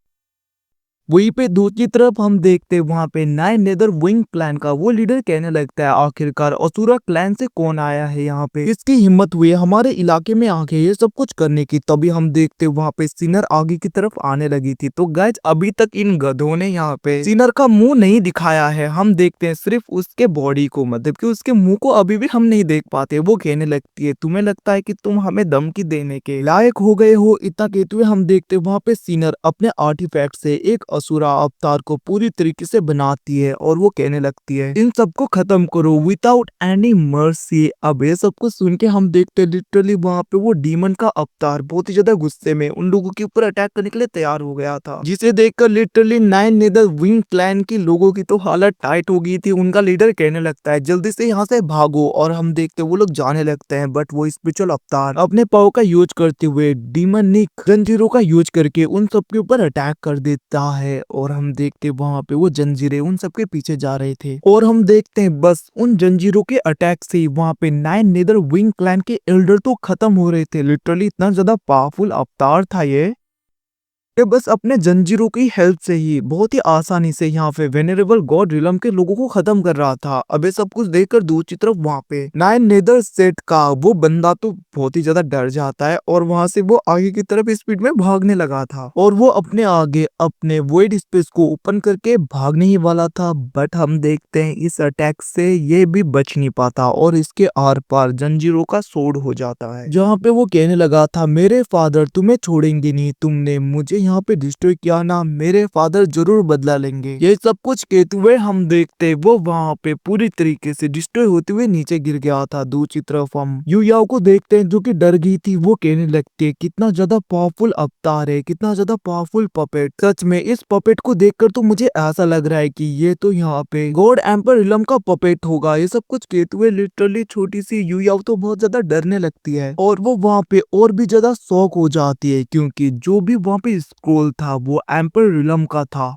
S1: वहीं पे दूसरी तरफ हम देखते वहां पे नाइन नेदर विंग क्लैन का वो लीडर कहने लगता है आखिरकार असुरा क्लैन से कौन आया है यहाँ पे, इसकी हिम्मत हुई है हमारे इलाके में आके ये सब कुछ करने की। तभी हम देखते वहां पे सिनर आगे की तरफ आने लगी थी। तो गाइज अभी तक इन गधों ने यहाँ पे सिनर का मुंह नहीं दिखाया है, हम देखते हैं सिर्फ उसके बॉडी को, मतलब कि उसके मुंह को अभी भी हम नहीं देख पाते। वो कहने लगती है तुम्हें लगता है कि तुम हमें धमकी देने के लायक हो गए हो। इतना कहते हुए हम देखते वहां पे सिनर अपने आर्टिफैक्ट से एक असुरा अवतार को पूरी तरीके से बनाती है और वो कहने लगती है इन सबको खत्म करो विदाउट एनी मर्सी। अब ये सब कुछ सुन के हम देखते लिटरली वहां पे वो डीमन का अवतार बहुत ही ज्यादा गुस्से में उन लोगों के ऊपर अटैक करने के लिए तैयार हो गया था, जिसे देखकर literally nine nether wing clan के लोगों की तो हालत टाइट हो गई थी। उनका लीडर कहने लगता है जल्दी से यहाँ से भागो, और हम देखते वो लोग जाने लगते हैं, बट वो स्पिरिचुअल अवतार अपने पावर का यूज करते हुए डीमनिक जंजीरों का यूज करके उन सबके ऊपर अटैक कर देता है। और हम देखते वहां पे वो जंजीरें उन सबके पीछे जा रहे थे और हम देखते हैं बस उन जंजीरों के अटैक से वहां पे नाइन नेदर विंग क्लैन के एल्डर तो खत्म हो रहे थे। लिटरली इतना ज्यादा पावरफुल अवतार था ये बस अपने जंजीरों की हेल्प से ही बहुत ही आसानी से यहाँ पे वेनरेबल गॉड रिलम के लोगों को खत्म कर रहा था। अब ये सब कुछ देखकर दूसरी तरफ वहाँ पे नाइन नेदर सेट का वो बंदा तो बहुत ही ज्यादा डर जाता है और वहां से वो आगे की तरफ स्पीड में भागने लगा था और वो अपने आगे अपने वॉइड स्पेस को ओपन करके भागने ही वाला था, बट हम देखते हैं इस अटैक से ये भी बच नहीं पाता और इसके आर पार जंजीरों का सोड हो जाता है, जहाँ पे वो कहने लगा था मेरे फादर तुम्हें छोड़ेंगे नहीं, तुमने मुझे यहाँ पे डिस्ट्रॉय किया ना, मेरे फादर जरूर बदला लेंगे। ये सब कुछ कहते हुए हम देखते वो वहाँ पे पूरी तरीके से डिस्ट्रॉय होते हुए नीचे गिर गया था। दूसरी तरफ हम यूयाओ को देखते हैं जो कि डर गई थी। वो कहने लगती है कितना ज्यादा पावरफुल अवतार है, कितना ज्यादा पावरफुल पपेट। सच में इस पपेट को देखकर तो मुझे ऐसा लग रहा है कि ये तो यहाँ पे गॉड एम्पर इलम का पपेट होगा। ये सब कुछ कहते हुए लिटरली छोटी सी यूयाओ तो बहुत ज्यादा डरने लगती है और वो वहाँ पे और भी ज्यादा शॉक हो जाती है क्योंकि जो भी वहाँ पे स्क्रोल था वो एम्पर इलम का था।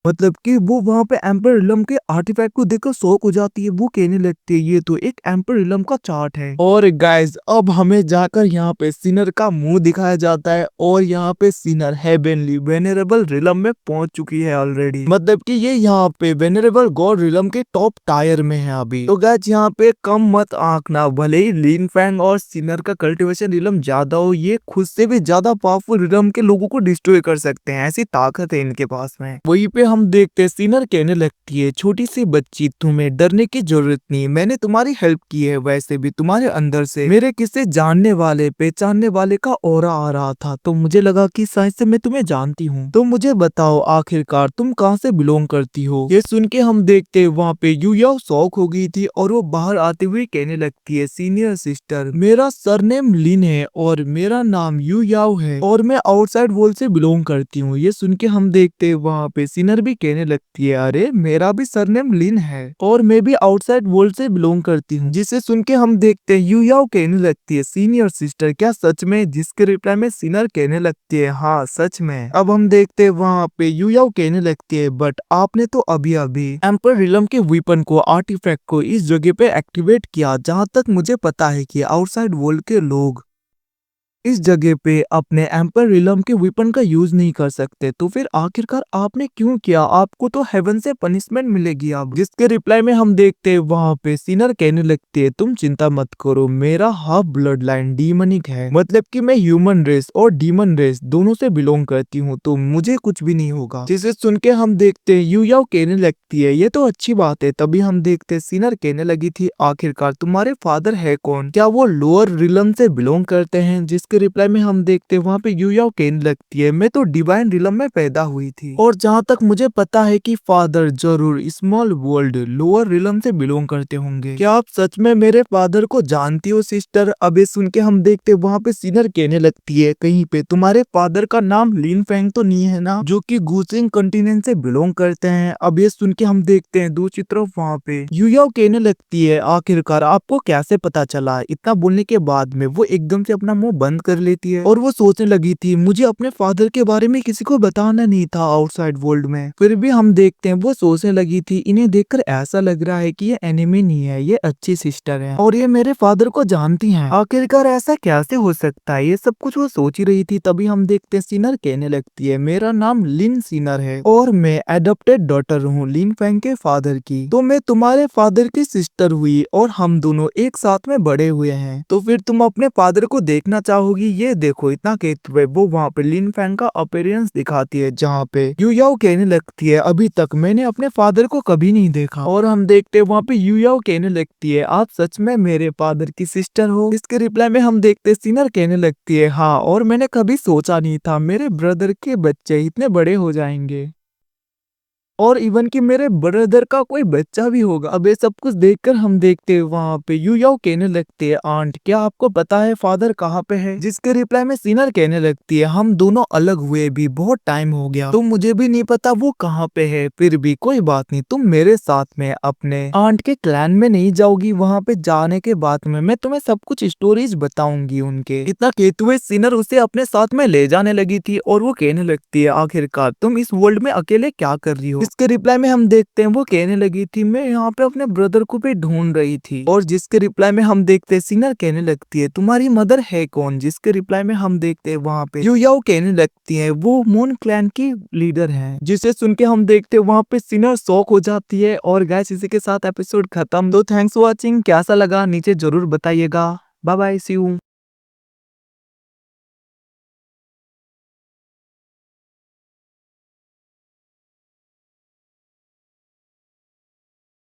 S1: मतलब कि वो वहां पे एम्पर इलम के आर्टिफैक्ट को देखकर शॉक हो जाती है। वो कहने लगती है ये तो एक एम्पर इलम का चार्ट है। और गाइस अब हमें जाकर यहाँ पे सिनर का मुंह दिखाया जाता है और यहाँ पे सिनर हेवनली वेनरेबल रिलम में पहुंच चुकी है ऑलरेडी। मतलब कि ये यहाँ पे वेनरेबल गॉड रिलम के टॉप टायर में है अभी। तो गाइस यहाँ पे कम मत आंकना, भले ही लिन फैंग और सिनर का कल्टिवेशन रिलम ज्यादा हो, ये खुद से भी ज्यादा पावरफुल रिलम के लोगों को डिस्ट्रॉय कर सकते हैं। ऐसी ताकत है इनके पास में। वहीं पे हम देखते सिनर कहने लगती है छोटी सी बच्ची तुम्हें डरने की जरूरत नहीं, मैंने तुम्हारी हेल्प की है। वैसे भी तुम्हारे अंदर से मेरे किसी जानने वाले पहचानने वाले का ऑरा आ रहा था तो मुझे लगा कि शायद से मैं तुम्हें जानती हूँ। तो मुझे बताओ आखिरकार तुम कहाँ से बिलोंग करती हो। ये सुन के हम देखते वहाँ पे यूयाओ शॉक हो गई थी और वो बाहर आते हुए कहने लगती है सीनियर सिस्टर मेरा सरनेम लिन है और मेरा नाम यूयाओ है और मैं आउटसाइड वर्ल्ड से बिलोंग करती हूँ। ये सुन के हम देखते वहाँ पे सिनर भी कहने लगती है अरे मेरा भी सरनेम लिन है और मैं भी आउटसाइड वर्ल्ड से बिलोंग करती हूँ। जिसे सुन के हम देखते हैं यूयाओ कहने लगती है सीनियर सिस्टर क्या सच में। जिसके रिप्लाई में सिनर कहने लगती है हाँ सच में। अब हम देखते हैं वहाँ पे यूयाओ कहने लगती है बट आपने तो अभी अभी एम्पर रिलम के वेपन को आर्टिफैक्ट को इस जगह पे एक्टिवेट किया। जहाँ तक मुझे पता है कि आउटसाइड वर्ल्ड के लोग इस जगह पे अपने एम्पर रिलम के वेपन का यूज नहीं कर सकते, तो फिर आखिरकार आपने क्यों किया, आपको तो हेवन से पनिशमेंट मिलेगी अब। जिसके रिप्लाई में हम देखते हैं वहाँ पे सिनर कहने लगती है तुम चिंता मत करो, मेरा हाफ ब्लड लाइन डीमनिक है, मतलब कि मैं ह्यूमन रेस और डीमन रेस दोनों से बिलोंग करती हूँ तो मुझे कुछ भी नहीं होगा। जिसे सुन के हम देखते हैं यूयाओ कहने लगती है ये तो अच्छी बात है। तभी हम देखते हैं सिनर कहने लगी थी आखिरकार तुम्हारे फादर है कौन, क्या वो लोअर रिलम से बिलोंग करते हैं। जिसके रिप्लाई में हम देखते हैं वहाँ पे यूयाओ कहने लगती है मैं तो डिवाइन रिलम में पैदा हुई थी और जहाँ तक मुझे पता है कि फादर जरूर स्मॉल वर्ल्ड लोअर रिलम से बिलोंग करते होंगे। क्या आप सच में मेरे फादर को जानती हो सिस्टर। अब ये सुन के हम देखते हैं वहाँ पे सिनर कहने लगती है कहीं पे तुम्हारे फादर का नाम लिन फैंग तो नहीं है ना, जो कि गुसिंग कॉन्टिनेंट से बिलोंग करते हैं। अब ये सुन के हम देखते हैं दूसरी तरफ वहाँ पे यूयाओ कहने लगती है आखिरकार आपको कैसे पता चला। इतना बोलने के बाद में वो एकदम से अपना मुंह बंद कर लेती है और वो सोचने लगी थी मुझे अपने फादर के बारे में किसी को बताना नहीं था आउटसाइड वर्ल्ड में। फिर भी हम देखते हैं वो सोचने लगी थी इन्हें देखकर ऐसा लग रहा है कि ये एनिमी नहीं है, ये अच्छी सिस्टर है और ये मेरे फादर को जानती हैं। आखिरकार ऐसा कैसे हो सकता है, ये सब कुछ वो सोच ही रही थी। तभी हम देखते हैं सिनर कहने लगती है मेरा नाम लिन सिनर है और मैं एडॉप्टेड डॉटर हूँ लिन फैंग के फादर की, तो मैं तुम्हारे फादर की सिस्टर हुई और हम दोनों एक साथ में बड़े हुए हैं, तो फिर तुम अपने फादर को देखना चाहोगी। ये देखो इतना कहते हुए वो वहाँ पे लिन फैंग का अपीयरेंस दिखाती है जहाँ पे यूयाओ कहने लगती है अभी तक मैंने अपने फादर को कभी नहीं देखा। और हम देखते हैं वहाँ पे यूयाओ कहने लगती है आप सच में मेरे फादर की सिस्टर हो। इसके रिप्लाई में हम देखते सिनर कहने लगती है हाँ और मैंने कभी सोचा नहीं था मेरे ब्रदर के बच्चे इतने बड़े हो जाएंगे और इवन कि मेरे ब्रदर का कोई बच्चा भी होगा। अब ये सब कुछ देखकर हम देखते हैं वहाँ पे यूयाओ कहने लगती है आंट क्या आपको पता है फादर कहाँ पे है। जिसके रिप्लाई में सिनर कहने लगती है हम दोनों अलग हुए भी बहुत टाइम हो गया तो मुझे भी नहीं पता वो कहाँ पे है, फिर भी कोई बात नहीं तुम मेरे साथ में अपने आंट के क्लैन में नहीं जाओगी। वहाँ पे जाने के बाद में मैं तुम्हें सब कुछ स्टोरीज बताऊंगी उनके। इतना कहते हुए सिनर उसे अपने साथ में ले जाने लगी थी और वो कहने लगती है आखिरकार तुम इस वर्ल्ड में अकेले क्या कर रही हो। इसके रिप्लाई में हम देखते हैं वो कहने लगी थी मैं यहाँ पे अपने ब्रदर को भी ढूंढ रही थी। और जिसके रिप्लाई में हम देखते हैं सिनर कहने लगती है तुम्हारी मदर है कौन। जिसके रिप्लाई में हम देखते हैं वहाँ पे यूयाओ कहने लगती है वो मून क्लैन की लीडर है। जिसे सुन के हम देखते हैं वहाँ पे सिनर शॉक हो जाती है। और गाइस इसी के साथ एपिसोड खत्म। तो थैंक्स फॉर वॉचिंग, कैसा लगा नीचे जरूर बताइएगा। Bye bye, see you.